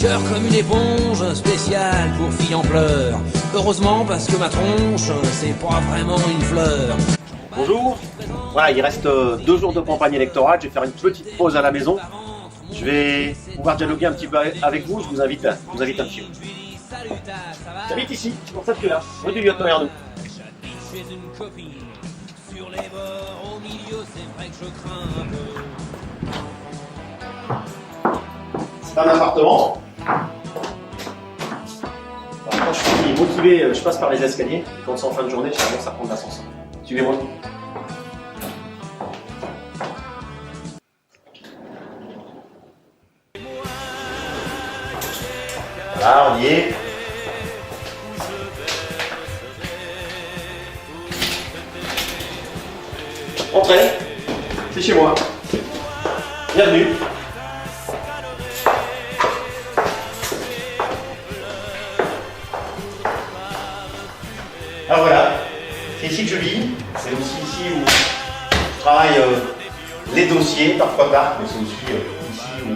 Cœur comme une éponge, spéciale pour filles en pleurs. Heureusement parce que ma tronche, c'est pas vraiment une fleur. Bonjour, voilà, il reste 2 jours de campagne électorale, je vais faire une petite pause à la maison. Je vais pouvoir dialoguer un petit peu avec vous, je vous invite à me suivre. J'habite ici, c'est pour ça que je suis là, rue du lieutenant Ernoult. C'est un appartement. Alors, quand je suis motivé, je passe par les escaliers. Quand c'est en fin de journée, j'ai tendance à prendre l'ascenseur. Suivez-moi. Voilà, on y est. Entrez, c'est chez moi. Bienvenue. Alors voilà, c'est ici que je vis, c'est aussi ici où je travaille les dossiers, parfois tard, mais c'est aussi ici où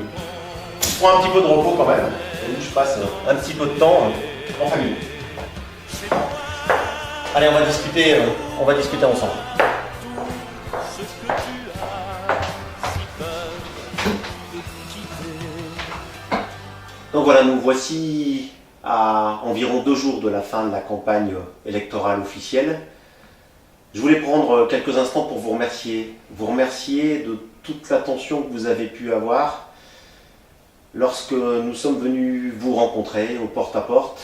je prends un petit peu de repos quand même, et où je passe un petit peu de temps en famille. Allez, on va discuter ensemble. Donc voilà, nous voici à environ 2 jours de la fin de la campagne électorale officielle. Je voulais prendre quelques instants pour vous remercier de toute l'attention que vous avez pu avoir lorsque nous sommes venus vous rencontrer au porte-à-porte.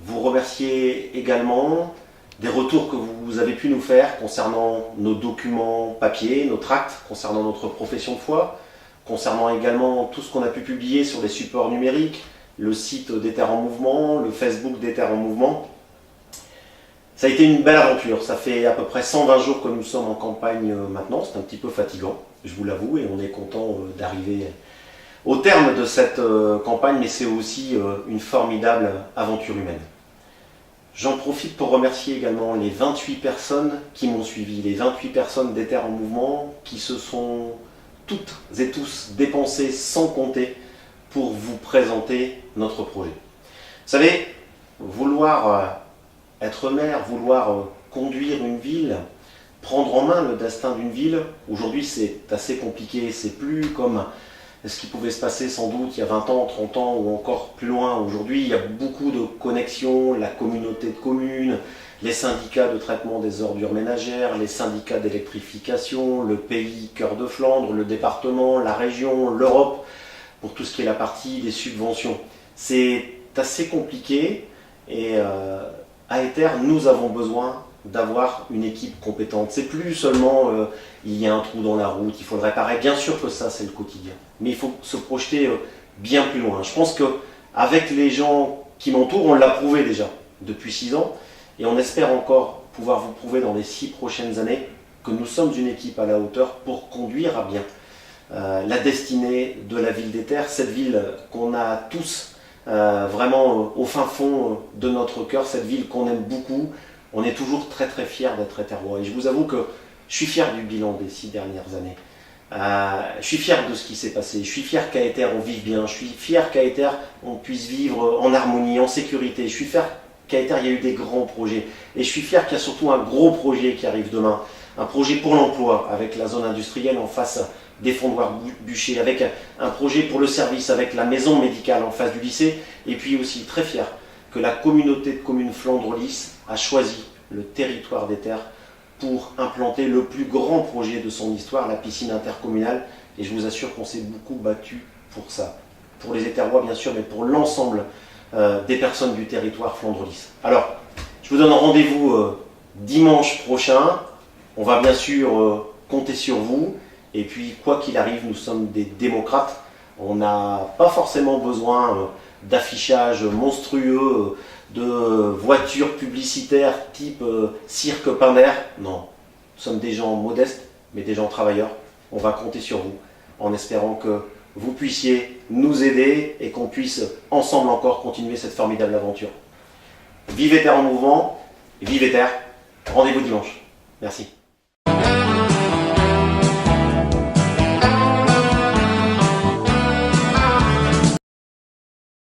Vous remercier également des retours que vous avez pu nous faire concernant nos documents papier, nos tracts, concernant notre profession de foi, concernant également tout ce qu'on a pu publier sur les supports numériques, le site des Terres en Mouvement, le Facebook des Terres en Mouvement. Ça a été une belle aventure, ça fait à peu près 120 jours que nous sommes en campagne maintenant, c'est un petit peu fatigant, je vous l'avoue, et on est content d'arriver au terme de cette campagne, mais c'est aussi une formidable aventure humaine. J'en profite pour remercier également les 28 personnes qui m'ont suivi, les 28 personnes des Terres en Mouvement qui se sont toutes et tous dépensées sans compter pour vous présenter notre projet. Vous savez, vouloir être maire, vouloir conduire une ville, prendre en main le destin d'une ville, aujourd'hui c'est assez compliqué, c'est plus comme ce qui pouvait se passer sans doute il y a 20 ans, 30 ans ou encore plus loin. Aujourd'hui il y a beaucoup de connexions, la communauté de communes, les syndicats de traitement des ordures ménagères, les syndicats d'électrification, le pays Cœur de Flandre, le département, la région, l'Europe, pour tout ce qui est la partie des subventions. C'est assez compliqué et à Ether, nous avons besoin d'avoir une équipe compétente. C'est plus seulement il y a un trou dans la route, il faut le réparer. Bien sûr que ça c'est le quotidien, mais il faut se projeter bien plus loin. Je pense qu'avec les gens qui m'entourent, on l'a prouvé déjà depuis 6 ans et on espère encore pouvoir vous prouver dans les 6 prochaines années que nous sommes une équipe à la hauteur pour conduire à bien la destinée de la ville des Terres, cette ville qu'on a tous vraiment au fin fond de notre cœur, cette ville qu'on aime beaucoup. On est toujours très très fiers d'être éterrois et je vous avoue que je suis fier du bilan des 6 dernières années. Je suis fier de ce qui s'est passé, je suis fier qu'à Ether on vive bien, je suis fier qu'à Ether on puisse vivre en harmonie, en sécurité, je suis fier qu'à Ether il y a eu des grands projets et je suis fier qu'il y a surtout un gros projet qui arrive demain, un projet pour l'emploi avec la zone industrielle en face des fondoirs bûchers, avec un projet pour le service, avec la maison médicale en face du lycée, et puis aussi très fier que la communauté de communes Flandre-Lys a choisi le territoire des Terres pour implanter le plus grand projet de son histoire, la piscine intercommunale, et je vous assure qu'on s'est beaucoup battu pour ça. Pour les Éterrois bien sûr, mais pour l'ensemble des personnes du territoire Flandre-Lys. Alors, je vous donne rendez-vous dimanche prochain, on va bien sûr compter sur vous. Et puis, quoi qu'il arrive, nous sommes des démocrates. On n'a pas forcément besoin d'affichage monstrueux, de voitures publicitaires type cirque Pinder. Non, nous sommes des gens modestes, mais des gens travailleurs. On va compter sur vous, en espérant que vous puissiez nous aider et qu'on puisse ensemble encore continuer cette formidable aventure. Vive Ether en mouvement, vive Ether. Rendez-vous dimanche. Merci.